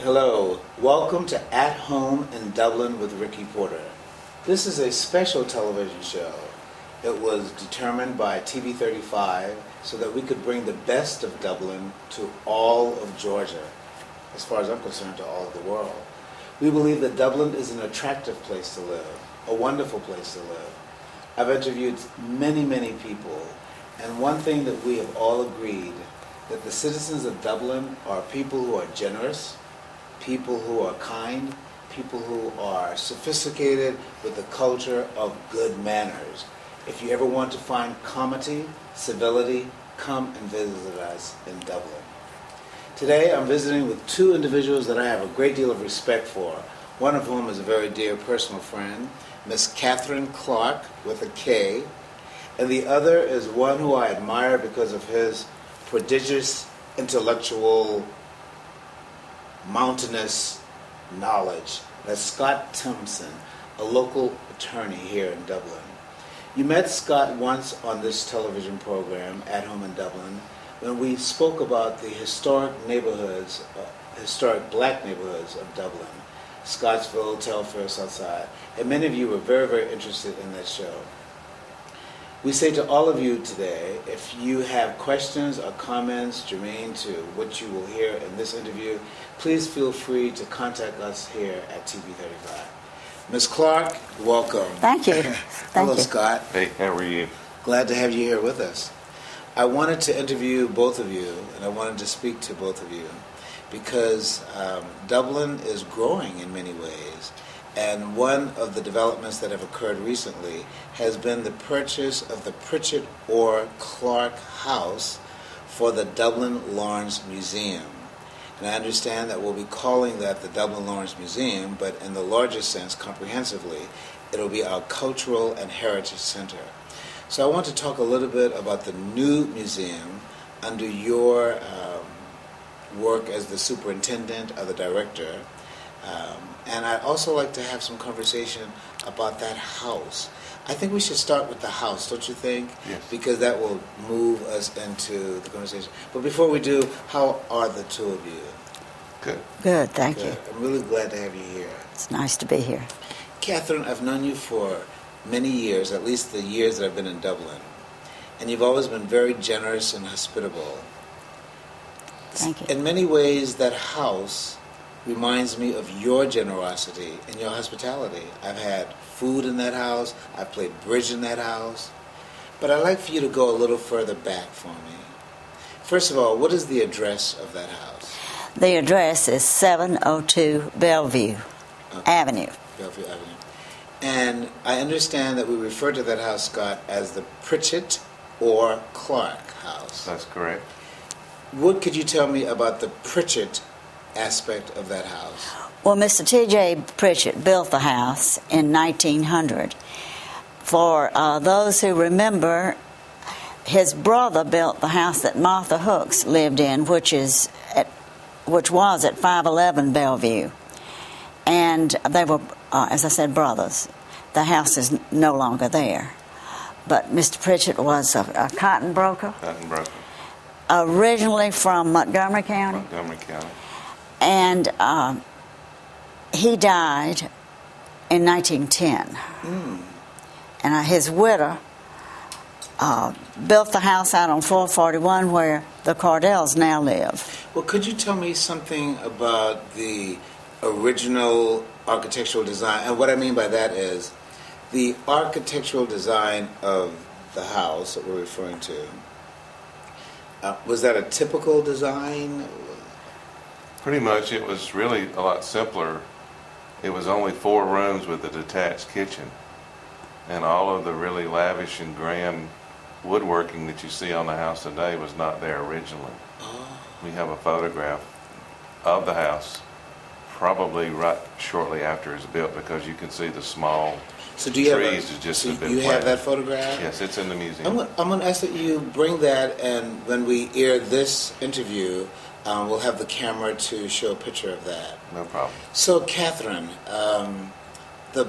Hello, welcome to At Home in Dublin with Ricky Porter. This is a special television show. It was determined by TV35 so that we could bring the best of Dublin to all of Georgia, as far as I'm concerned, to all of the world. We believe that Dublin is an attractive place to live, a wonderful place to live. I've interviewed many people, and one thing that we have all agreed, that the citizens of Dublin are people who are generous, people who are kind, people who are sophisticated with the culture of good manners. If you ever want to find comity, civility, come and visit us in Dublin. Today I'm visiting with two individuals that I have a great deal of respect for, one of whom is a very dear personal friend, Miss Katharine Clark with a K, and the other is one who I admire because of his prodigious intellectual mountainous knowledge. That's Scott Thompson, a local attorney here in Dublin. You met Scott once on this television program, At Home in Dublin, when we spoke about the historic neighborhoods, historic black neighborhoods of Dublin, Scottsville, Telfair, Southside. And many of you were very interested in that show. We say to all of you today, if you have questions or comments germane to what you will hear in this interview, please feel free to contact us here at TV35. Ms. Clark, welcome. Thank you. Hello, Scott. Hey, how are you? Glad to have you here with us. I wanted to interview both of you, and I wanted to speak to both of you, because Dublin is growing in many ways. And one of the developments that have occurred recently has been the purchase of the Pritchett or Clark House for the Dublin Lawrence Museum. And I understand that we'll be calling that the Dublin Lawrence Museum, but in the largest sense, comprehensively, it'll be our cultural and heritage center. So I want to talk a little bit about the new museum under your work as the superintendent or the director. And I'd also like to have some conversation about that house. I think we should start with the house, don't you think? Yes. Because that will move us into the conversation. But before we do, how are the two of you? Good. Good, thank you. I'm really glad to have you here. It's nice to be here. Katharine, I've known you for many years, at least the years that I've been in Dublin. And you've always been very generous and hospitable. Thank you. In many ways, that house reminds me of your generosity and your hospitality. I've had food in that house. I've played bridge in that house. But I'd like for you to go a little further back for me. First of all, what is the address of that house? The address is 702 Bellevue Avenue. Bellevue Avenue. And I understand that we refer to that house, Scott, as the Pritchett or Clark house. That's correct. What could you tell me about the Pritchett aspect of that house? Well, Mr. T.J. Pritchett built the house in 1900. For those who remember, his brother built the house that Martha Hooks lived in, which was at 511 Bellevue. And they were, as I said, brothers. The house is no longer there. But Mr. Pritchett was a cotton broker. Cotton broker. Originally from Montgomery County. Montgomery County. And he died in 1910. And his widow built the house out on 441 where the Cardells now live. Well, could you tell me something about the original architectural design? And what I mean by that is the architectural design of the house that we're referring to. Was that a typical design? Pretty much, it was really a lot simpler. It was only 4 rooms with a detached kitchen. And all of the really lavish and grand woodworking that you see on the house today was not there originally. Oh. We have a photograph of the house probably right shortly after it's built, because you can see the small trees that just have been planted. You have that photograph? Yes, it's in the museum. I'm going to ask that you bring that, and when we air this interview, we'll have the camera to show a picture of that. No problem. So, Katharine, the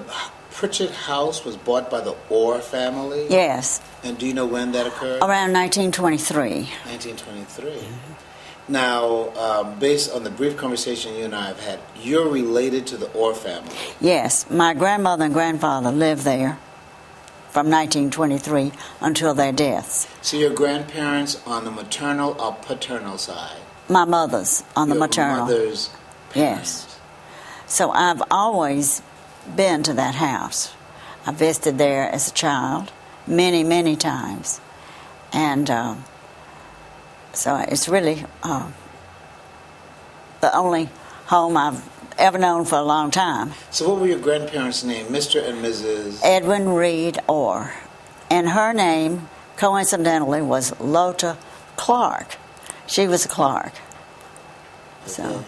Pritchett house was bought by the Orr family? Yes. And do you know when that occurred? Around 1923. 1923. Now, based on the brief conversation you and I have had, you're related to the Orr family. Yes, my grandmother and grandfather lived there from 1923 until their deaths. So your grandparents on the maternal or paternal side? My mother's on the Your maternal. mother's parents. Yes. So I've always been to that house. I visited there as a child many, many times. And so it's really the only home I've ever known for a long time. So what were your grandparents' names, Mr. and Mrs.? Edwin Reed Orr. And her name, coincidentally, was Lota Clark. She was a Clark. So, Okay.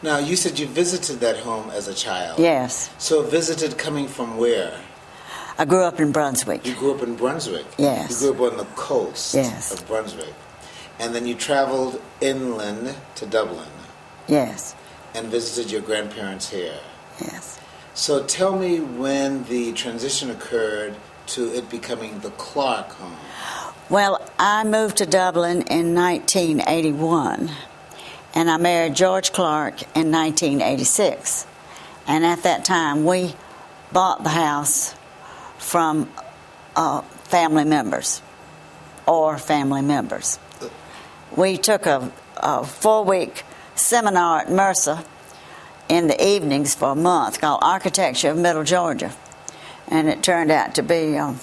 Now, you said you visited that home as a child. yes. So visited coming from where? I grew up in Brunswick. You grew up in Brunswick. Yes. You grew up on the coast Yes. of Brunswick. And then you traveled inland to Dublin Yes. and visited your grandparents here. Yes. So tell me when the transition occurred to it becoming the Clark home. Well, I moved to Dublin in 1981, and I married George Clark in 1986. And at that time, we bought the house from family members or family members. We took a 4-week seminar at Mercer in the evenings for a month called Architecture of Middle Georgia. And it turned out to be a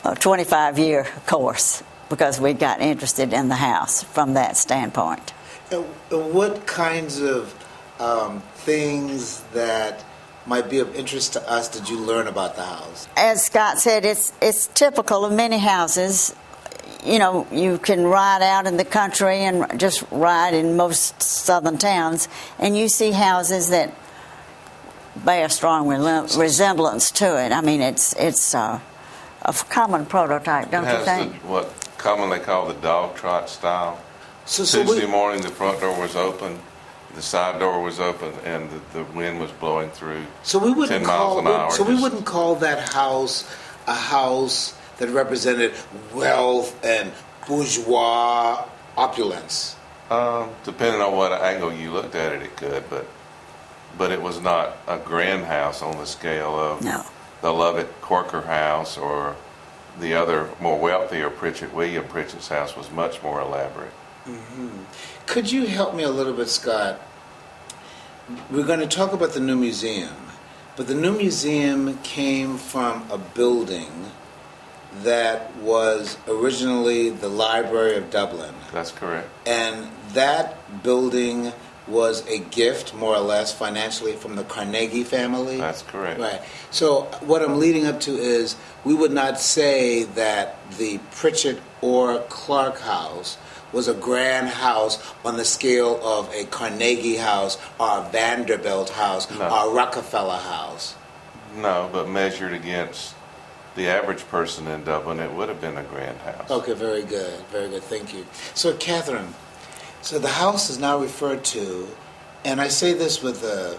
25-year course because we got interested in the house from that standpoint. And what kinds of things that might be of interest to us did you learn about the house? As Scott said, it's typical of many houses. You know, you can ride out in the country and just ride in most southern towns, and you see houses that bear strong resemblance to it. I mean, it's a common prototype, don't It you has think? what commonly called the dog trot style. So Tuesday morning, the front door was open, the side door was open, and the wind was blowing through. So we wouldn't 10 miles an hour, So we just- wouldn't call that house a house that represented wealth and bourgeois opulence. Depending on what angle you looked at it, it could, but it was not a grand house on the scale of No. the Lovett Corker house or the other more wealthier William Pritchett's house was much more elaborate. Could you help me a little bit, Scott? We're going to talk about the new museum, but the new museum came from a building that was originally the Library of Dublin. That's correct. And that building was a gift, more or less, financially from the Carnegie family. That's correct. Right. So what I'm leading up to is we would not say that the Pritchett or Clark house was a grand house on the scale of a Carnegie house or a Vanderbilt house No. or a Rockefeller house. No, but measured against the average person in Dublin, it would have been a grand house. Okay, very good. Very good. Thank you. So, Katharine, so the house is now referred to, and I say this with a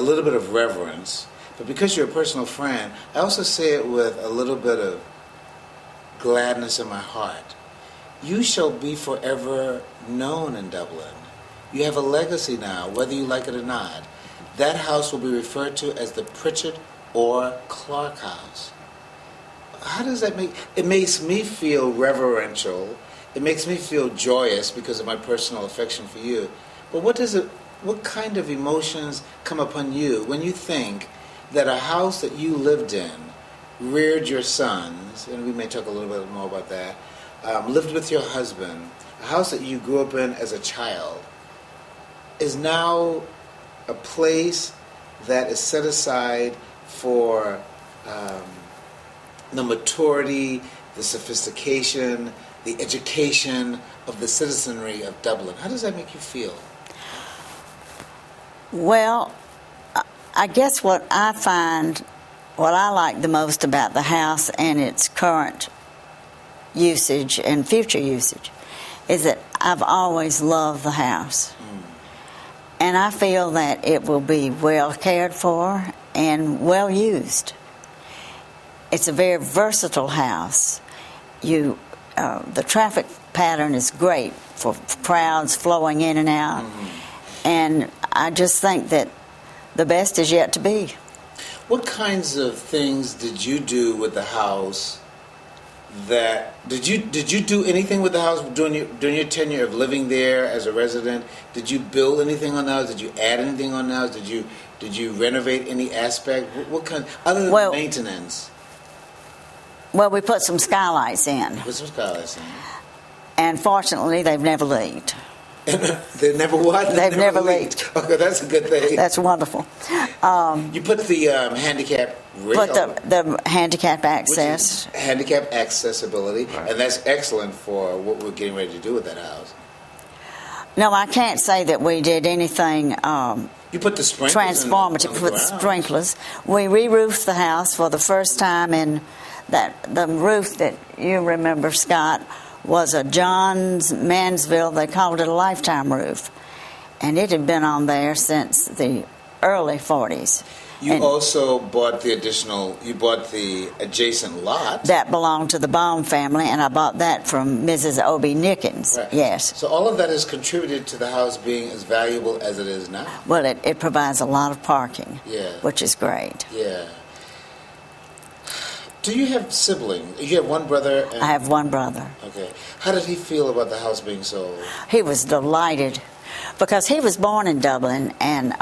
little bit of reverence, but because you're a personal friend, I also say it with a little bit of gladness in my heart. You shall be forever known in Dublin. You have a legacy now, whether you like it or not. That house will be referred to as the Pritchett or Clark house. How does that make... It makes me feel reverential. It makes me feel joyous because of my personal affection for you. But what kind of emotions come upon you when you think that a house that you lived in, reared your sons, and we may talk a little bit more about that, lived with your husband, a house that you grew up in as a child, is now a place that is set aside for the maturity, the sophistication, the education of the citizenry of Dublin. How does that make you feel? Well, I guess what I like the most about the house and its current usage and future usage is that I've always loved the house. And I feel that it will be well cared for and well used. It's a very versatile house. The traffic pattern is great for crowds flowing in and out. And I just think that the best is yet to be. What kinds of things did you do with the house? Did you do anything with the house during your tenure of living there as a resident? Did you build anything on the house? Did you add anything on the house? Did you renovate any aspect? What kind, other than maintenance? Well, we put some skylights in. Put some skylights in. And fortunately, they've never leaked. They've never what? They've never leaked. Okay, that's a good thing. That's wonderful. You put the handicap rail. Put the handicap access. Which is handicap accessibility, Right. and that's excellent for what we're getting ready to do with that house. No, I can't say that we did anything You put the sprinklers transformative in with sprinklers. We re-roofed the house for the first time, in that the roof that you remember, Scott, was a Johns Mansville. They called it a lifetime roof, and it had been on there since the early 40s. You And also bought you bought the adjacent lot. that belonged to the Baum family, and I bought that from Mrs. Obie Nickens. Right. Yes. So all of that has contributed to the house being as valuable as it is now. Well, it provides a lot of parking, Yeah. which is great. Yeah. Do you have siblings? You have one brother. I have one brother. Okay. How did he feel about the house being sold? He was delighted because he was born in Dublin, and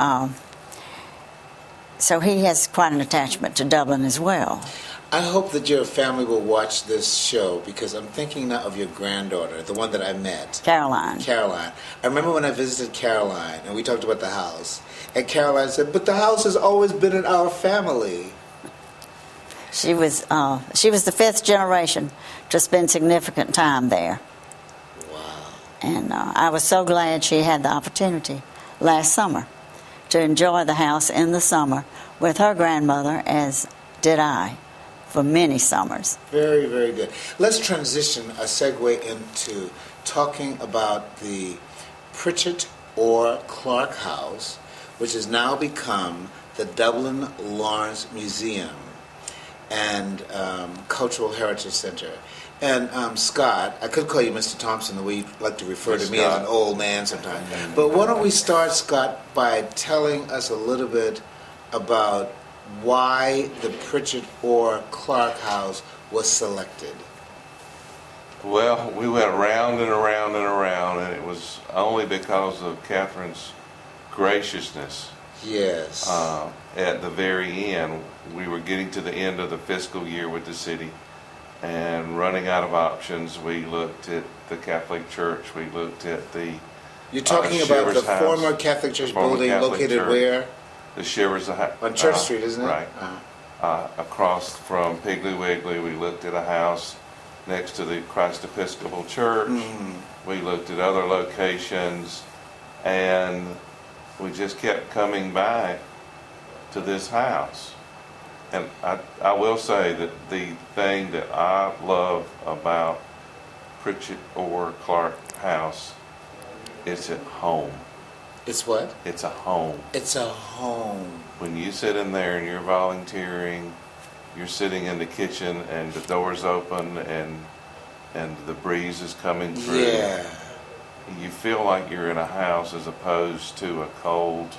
so he has quite an attachment to Dublin as well. I hope that your family will watch this show because I'm thinking now of your granddaughter, the one that I met. Caroline. Caroline. I remember when I visited Caroline and we talked about the house. And Caroline said, "But the house has always been in our family." She was the fifth generation to spend significant time there. Wow. And I was so glad she had the opportunity last summer to enjoy the house in the summer with her grandmother, as did I, for many summers. Very, very good. Let's transition a segue into talking about the Pritchett or Clark House, which has now become the Dublin Lawrence Museum and Cultural Heritage Center. And Scott, I could call you Mr. Thompson, the way you like to refer to me as an old man sometimes. But why don't we start, Scott, by telling us a little bit about why the Pritchett or Clark House was selected? Well, we went around and around and around, and it was only because of Katharine's graciousness. Yes. At the very end, we were getting to the end of the fiscal year with the city and running out of options. We looked at the Catholic Church. We looked at the You're talking about the former Catholic Church building located where? The Shivers on Church Street, isn't it? Right. Across from Piggly Wiggly, we looked at a house next to the Christ Episcopal Church. We looked at other locations, and we just kept coming back to this house. And I will say that the thing that I love about Pritchett or Clark House, it's at home. It's what? It's a home. It's a home. When you sit in there and you're volunteering, you're sitting in the kitchen and the door's open and the breeze is coming through. Yeah. You feel like you're in a house as opposed to a cold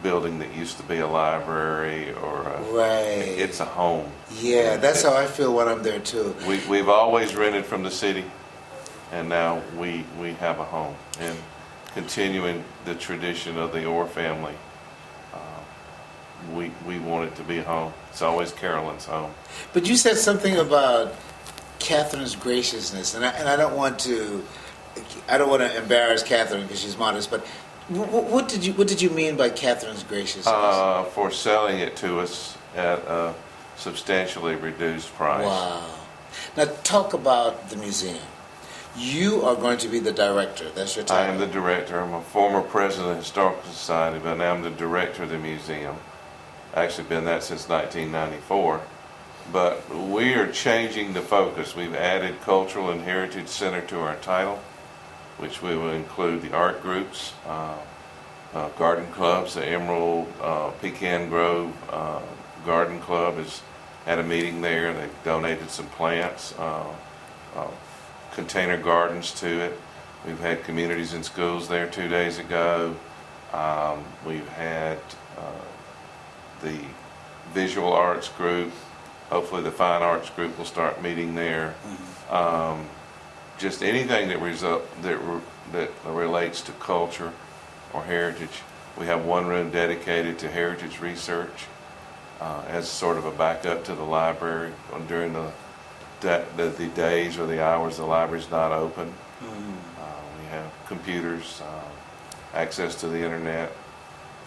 building that used to be a library or right. It's a home. Yeah, that's how I feel when I'm there too. We've always rented from the city, and now we have a home. And continuing the tradition of the Orr family, we want it to be home. It's always Carolyn's home. But you said something about Catharine's graciousness, and I don't want to embarrass Katharine because she's modest, but what did you mean by Catharine's graciousness? For selling it to us at a substantially reduced price. Wow. Now talk about the museum. You are going to be the director. That's your title. I am the director. I'm a former president of the Historical Society, but now I'm the director of the museum. Actually been that since 1994. But we are changing the focus. We've added Cultural and Heritage Center to our title, which we will include the art groups, garden clubs. The Emerald Pecan Grove Garden Club has had a meeting there. They've donated some plants. container gardens to it. We've had communities and schools there 2 days ago. We've had the visual arts group. Hopefully the fine arts group will start meeting there. Just anything that relates to culture or heritage. We have one room dedicated to heritage research as sort of a backup to the library during the days or the hours the library's not open. We have computers, access to the internet,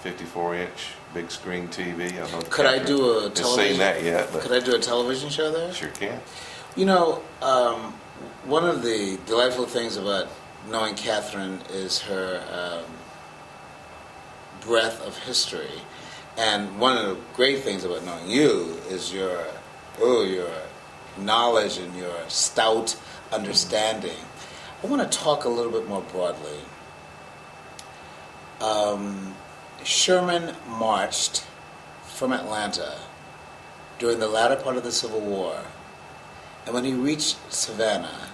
54-inch big screen TV. I don't know if Could I do a haven't television? seen that yet, but Could I do a television show there? sure can. You know, one of the delightful things about knowing Katharine is her breadth of history, and one of the great things about knowing you is your knowledge and your stout understanding. I want to talk a little bit more broadly. Sherman marched from Atlanta during the latter part of the Civil War, and when he reached Savannah,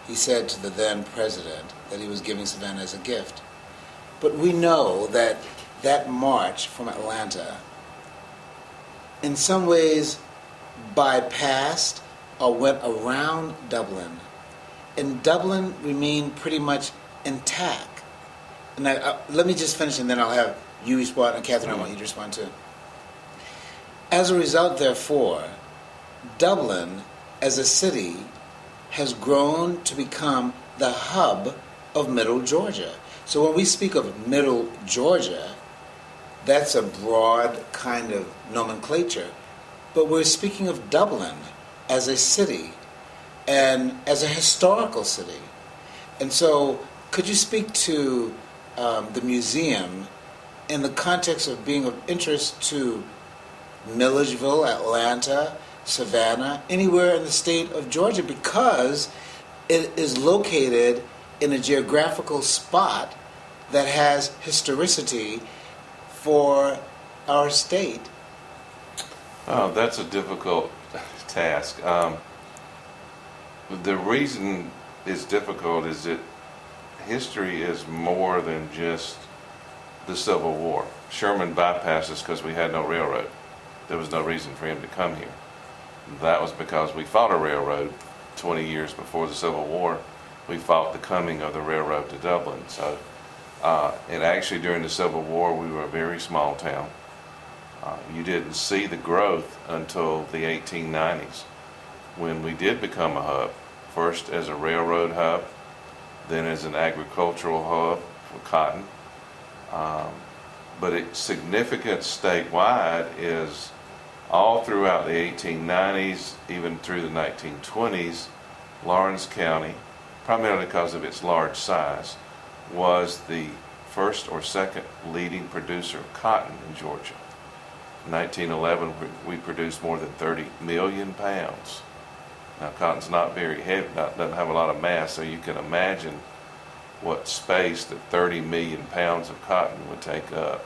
he said to the then president that he was giving Savannah as a gift. But we know that that march from Atlanta in some ways bypassed or went around Dublin, and Dublin remained pretty much intact. And let me just finish, and then I'll have you respond, and Katharine, I want you to respond too. As a result, therefore, Dublin as a city has grown to become the hub of Middle Georgia. So when we speak of Middle Georgia, that's a broad kind of nomenclature. But we're speaking of Dublin as a city and as a historical city. And so could you speak to the museum in the context of being of interest to Milledgeville, Atlanta, Savannah, anywhere in the state of Georgia, because it is located in a geographical spot that has historicity for our state? Oh, that's a difficult task. The reason it's difficult is that history is more than just the Civil War. Sherman bypassed us because we had no railroad. There was no reason for him to come here. That was because we fought a railroad 20 years before the Civil War. We fought the coming of the railroad to Dublin. So, and actually during the Civil War, we were a very small town. You didn't see the growth until the 1890s, when we did become a hub, first as a railroad hub, then as an agricultural hub for cotton. But its significance statewide is all throughout the 1890s, even through the 1920s, Lawrence County, primarily because of its large size, was the first or second leading producer of cotton in Georgia. In 1911, we produced more than 30 million pounds. Now, cotton's not very heavy, doesn't have a lot of mass, so you can imagine what space that 30 million pounds of cotton would take up.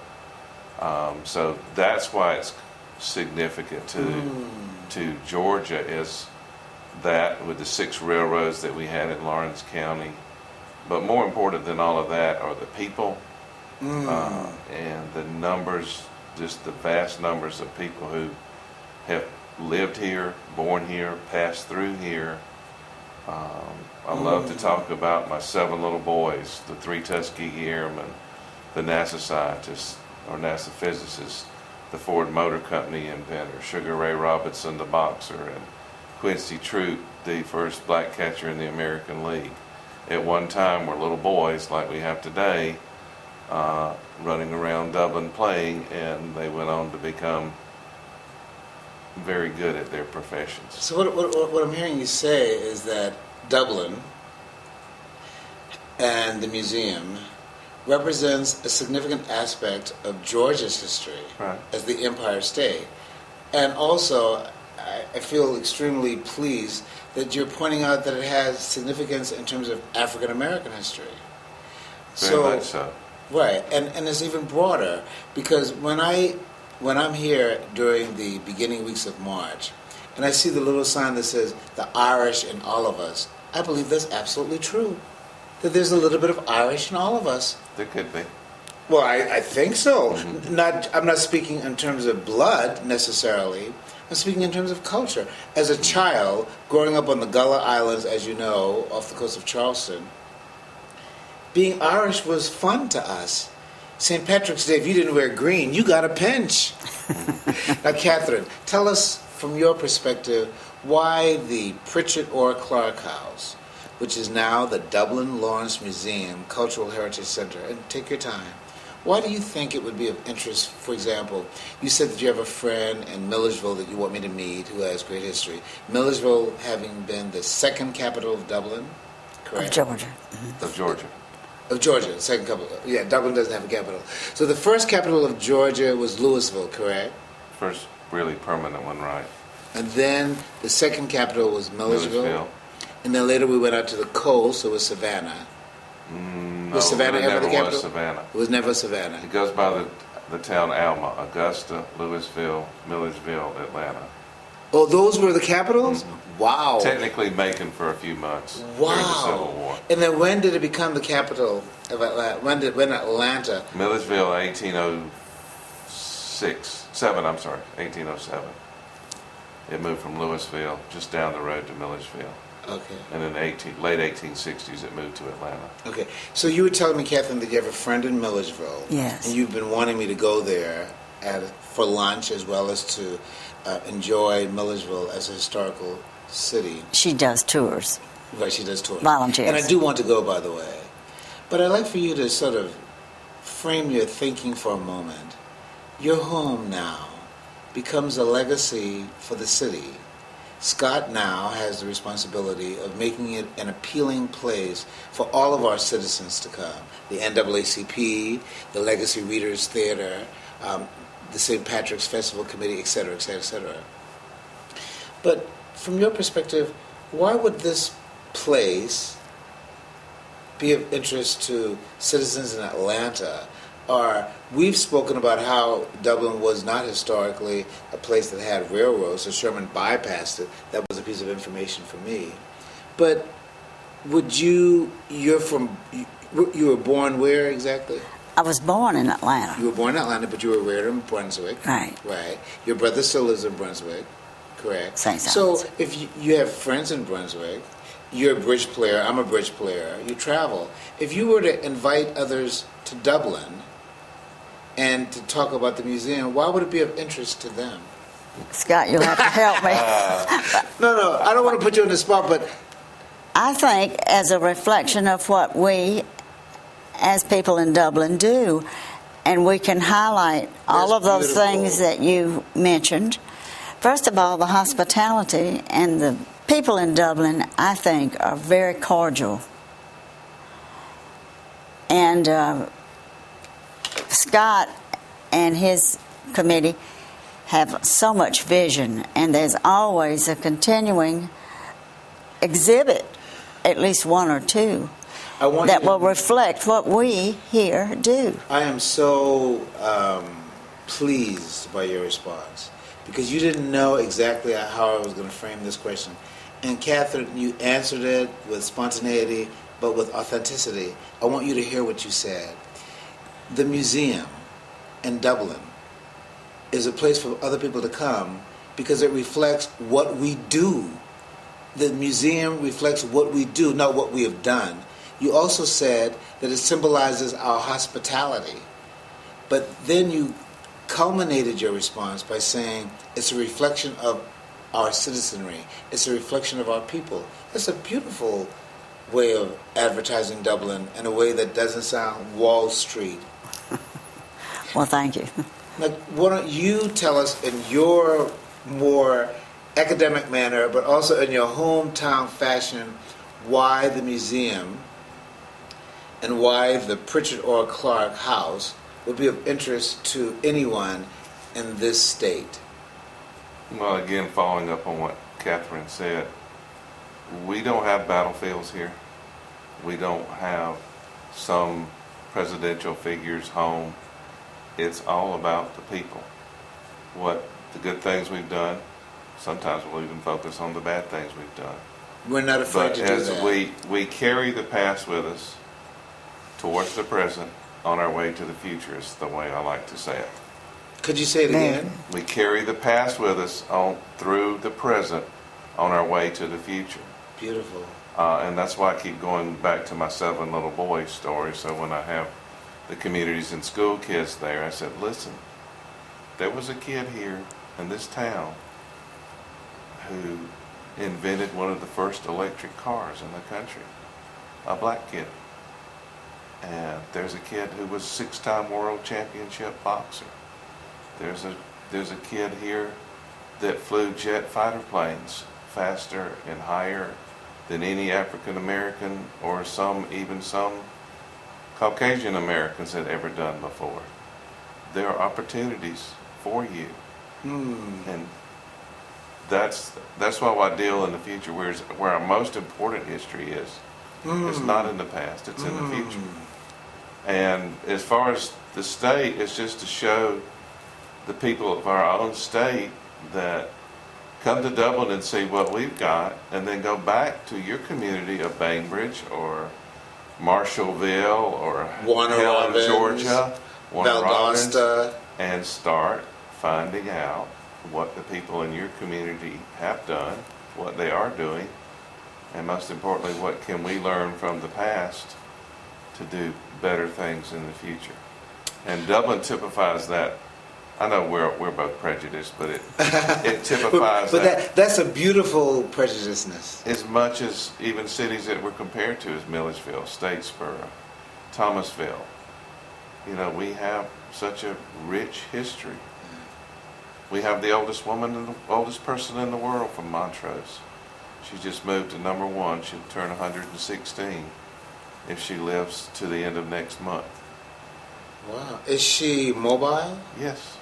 So that's why it's significant to Georgia, is that with the 6 railroads that we had in Lawrence County. But more important than all of that are the people and the numbers, just the vast numbers of people who have lived here, born here, passed through here. I love to talk about my 7 little boys, the 3 Tuskegee Airmen, the NASA scientists or NASA physicists, the Ford Motor Company inventor, Sugar Ray Robinson, the boxer, and Quincy Troop, the first black catcher in the American League. At one time were little boys like we have today, running around Dublin playing, and they went on to become very good at their professions. So what I'm hearing you say is that Dublin and the museum represents a significant aspect of Georgia's history as the Empire State. And also, I feel extremely pleased that you're pointing out that it has significance in terms of African American history. Very much so. Right, and it's even broader, because when I'm here during the beginning weeks of March, and I see the little sign that says "The Irish in All of Us," I believe that's absolutely true. That there's a little bit of Irish in all of us. There could be. Well, I think so. I'm not speaking in terms of blood necessarily. I'm speaking in terms of culture. As a child, growing up on the Gullah Islands, as you know, off the coast of Charleston, being Irish was fun to us. St. Patrick's Day, if you didn't wear green, you got a pinch. Now, Katharine, tell us from your perspective why the Pritchard Orr Clark House, which is now the Dublin Lawrence Museum Cultural Heritage Center, and take your time, why do you think it would be of interest? For example, you said that you have a friend in Millersville that you want me to meet who has great history. Millersville having been the second capital of Dublin, correct? Of Georgia. Of Georgia. Of Georgia, second capital. Yeah, Dublin doesn't have a capital. So the first capital of Georgia was Louisville, correct? First really permanent one, right? And then the second capital was Millersville. Millersville. And then later we went out to the coast, so it was Savannah. No, Was Savannah it ever never the capital? was Savannah. It was never Savannah. It goes by the town Alma, Augusta, Louisville, Millersville, Atlanta. Oh, those were the capitals? Wow. Technically Macon for a few months during the Civil Wow. War. And then when did it become the capital of Atlanta? When Atlanta? Millersville, 1807. It moved from Louisville just down the road to Millersville. Okay. And in the late 1860s, it moved to Atlanta. Okay. So you were telling me, Katharine, that you have a friend in Millersville. Yes. And you've been wanting me to go there for lunch as well as to enjoy Millersville as a historical city. She does tours. Right, she does tours. Volunteers. And I do want to go, by the way. But I'd like for you to sort of frame your thinking for a moment. Your home now becomes a legacy for the city. Scott now has the responsibility of making it an appealing place for all of our citizens to come. The NAACP, the Legacy Readers Theater, the St. Patrick's Festival Committee, et cetera, et cetera, et cetera. But from your perspective, why would this place be of interest to citizens in Atlanta? Or we've spoken about how Dublin was not historically a place that had railroads, so Sherman bypassed it. That was a piece of information for me. But you were born where exactly? I was born in Atlanta. You were born in Atlanta, but you were reared in Brunswick. Right. Right. Your brother still lives in Brunswick, correct? St. So Simons. if you have friends in Brunswick, you're a bridge player, I'm a bridge player, you travel. If you were to invite others to Dublin and to talk about the museum, why would it be of interest to them? Scott, you'll have to help me. No, I don't want to put you on the spot, but I think as a reflection of what we as people in Dublin do, and we can highlight all of those beautiful. things that you mentioned. First of all, the hospitality, and the people in Dublin, I think, are very cordial. And Scott and his committee have so much vision, and there's always a continuing exhibit, at least one or two, that will reflect what we here do. I am so pleased by your response because you didn't know exactly how I was going to frame this question. And Katharine, you answered it with spontaneity, but with authenticity. I want you to hear what you said. The museum in Dublin is a place for other people to come because it reflects what we do. The museum reflects what we do, not what we have done. You also said that it symbolizes our hospitality. But then you culminated your response by saying it's a reflection of our citizenry. It's a reflection of our people. It's a beautiful way of advertising Dublin in a way that doesn't sound Wall Street. Well, thank you. Now, why don't you tell us in your more academic manner, but also in your hometown fashion, why the museum and why the Pritchard Orr Clark House would be of interest to anyone in this state? Well, again, following up on what Katharine said, we don't have battlefields here. We don't have some presidential figure's home. It's all about the people. What the good things we've done, sometimes we'll even focus on the bad things we've done. We're not afraid But to do as that. we carry the past with us towards the present on our way to the future is the way I like to say it. Could you say it Man. again? We carry the past with us on through the present on our way to the future. Beautiful. And that's why I keep going back to my 7 little boys story. So when I have the communities and school kids there, I said, listen, there was a kid here in this town who invented one of the first electric cars in the country, a black kid. And there's a kid who was 6-time world championship boxer. There's a kid here that flew jet fighter planes faster and higher than any African American or even some Caucasian Americans had ever done before. There are opportunities for you. And that's why I deal in the future, where our most important history is. It's not in the past, it's in the future. And as far as the state, it's just to show the people of our own state that come to Dublin and see what we've got, and then go back to your community of Bainbridge or Marshallville or Warner Helen, Robins, Georgia, Warner Robins, Valdosta. and start finding out what the people in your community have done, what they are doing, and most importantly, what can we learn from the past to do better things in the future. And Dublin typifies that. I know we're both prejudiced, but it typifies But that's a beautiful prejudiceness. as much as even cities that we're compared to as Milledgeville, Statesboro, Thomasville. You know, we have such a rich history. We have the oldest woman and the oldest person in the world from Montrose. She just moved to #1. She'll turn 116 if she lives to the end of next month. Wow. Is she mobile? Yes.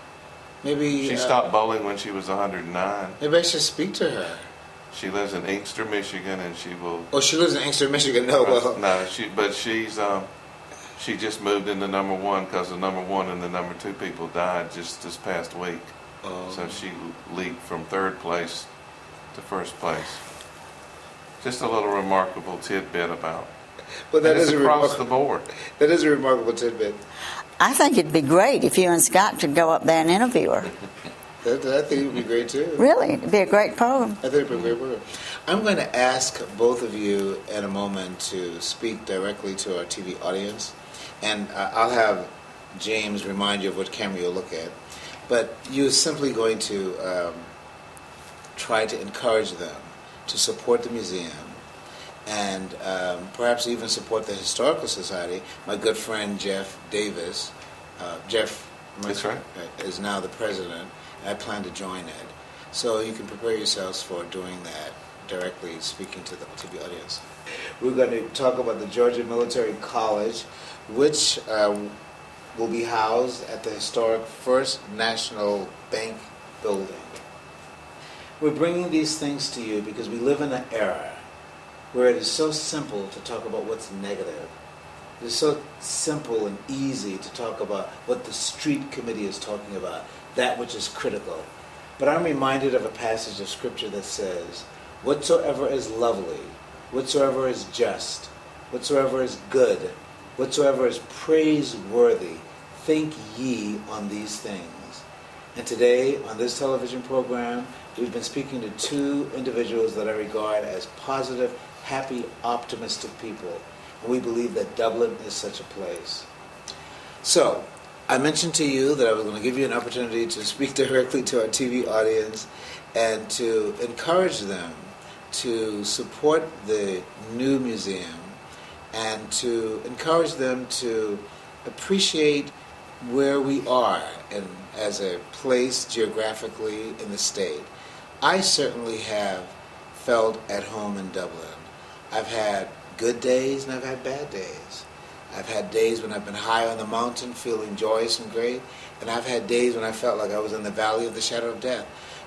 Maybe She stopped bowling when she was 109. Maybe I should speak to her. She lives in Inkster, Michigan, and she will. Oh, she lives in Inkster, Michigan. No, well, No, she just moved into #1 because the #1 and the #2 people died just this past week. So she leaped from 3rd place to 1st place. Just a little remarkable tidbit about. but that And it's is a across the board. That is a remarkable tidbit. I think it'd be great if you and Scott could go up there and interview her. I think it would be great too. Really, it'd be a great program. I think it would be a great program. I'm going to ask both of you in a moment to speak directly to our TV audience, and I'll have James remind you of what camera you'll look at. But you're simply going to try to encourage them to support the museum and perhaps even support the Historical Society. My good friend Jeff Davis, Jeff That's right. is now the president. I plan to join it. So you can prepare yourselves for doing that, directly speaking to the TV audience. We're going to talk about the Georgia Military College, which will be housed at the historic First National Bank building. We're bringing these things to you because we live in an era where it is so simple to talk about what's negative. It is so simple and easy to talk about what the street committee is talking about, that which is critical. But I'm reminded of a passage of scripture that says, whatsoever is lovely, whatsoever is just, whatsoever is good, whatsoever is praiseworthy, think ye on these things. And today, on this television program, we've been speaking to 2 individuals that I regard as positive, happy, optimistic people. And we believe that Dublin is such a place. So, I mentioned to you that I was going to give you an opportunity to speak directly to our TV audience and to encourage them to support the new museum and to encourage them to appreciate where we are and as a place geographically in the state. I certainly have felt at home in Dublin. I've had good days and I've had bad days. I've had days when I've been high on the mountain feeling joyous and great, and I've had days when I felt like I was in the valley of the shadow of death.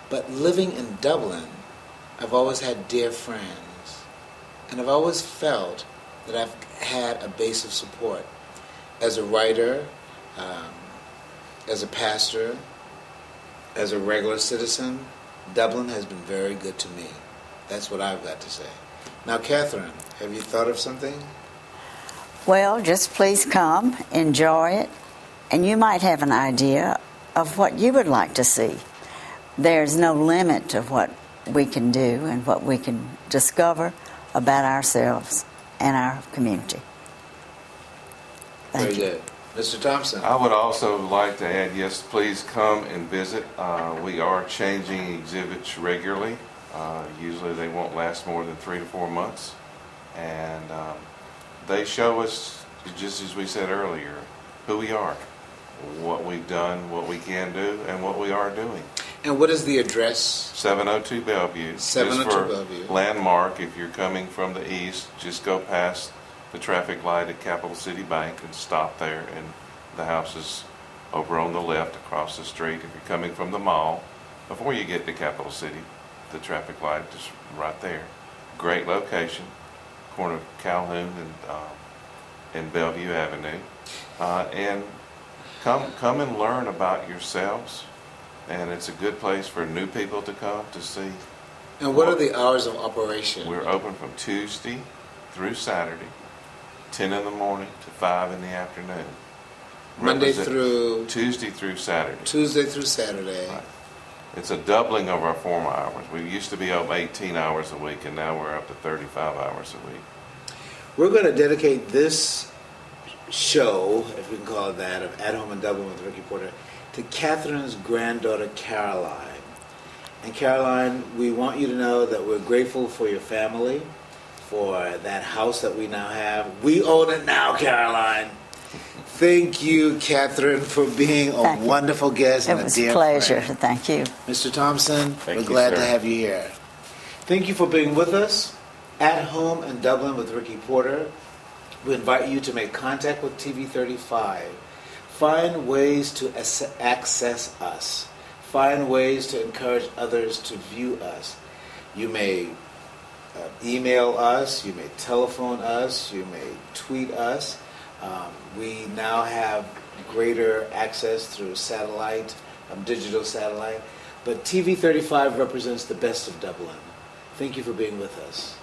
But living in Dublin, I've always had dear friends, and I've always felt that I've had a base of support. As a writer, as a pastor, as a regular citizen, Dublin has been very good to me. That's what I've got to say. Now, Katharine, have you thought of something? Well, just please come, enjoy it, and you might have an idea of what you would like to see. There's no limit to what we can do and what we can discover about ourselves and our community. Thank Very you. good. Mr. Thompson? I would also like to add, yes, please come and visit. We are changing exhibits regularly. Usually they won't last more than 3 to 4 months. And they show us, just as we said earlier, who we are, what we've done, what we can do, and what we are doing. And what is the address? 702 Bellevue. 702 Just for Bellevue. landmark, if you're coming from the east, just go past the traffic light at Capital City Bank and stop there, and the house is over on the left across the street. If you're coming from the mall, before you get to Capital City, the traffic light is right there. Great location, corner of Calhoun and Bellevue Avenue. And come and learn about yourselves, and it's a good place for new people to come to see. And what are the hours of operation? We're open from Tuesday through Saturday, 10 in the morning to 5 in the afternoon. Monday through? Tuesday through Saturday. Tuesday through Saturday. Right. It's a doubling of our former hours. We used to be open 18 hours a week, and now we're up to 35 hours a week. We're going to dedicate this show, if we can call it that, of At Home in Dublin with Ricky Porter, to Katharine's granddaughter, Caroline. And Caroline, we want you to know that we're grateful for your family, for that house that we now have. We own it now, Caroline. Thank you, Katharine, for being a wonderful guest and a dear friend. It was a pleasure. Thank you. Mr. Thompson, Thank we're you, glad sir. to have you here. Thank you for being with us. At Home in Dublin with Ricky Porter. We invite you to make contact with TV35. Find ways to access us. Find ways to encourage others to view us. You may email us, you may telephone us, you may tweet us. We now have greater access through satellite, digital satellite. But TV35 represents the best of Dublin. Thank you for being with us.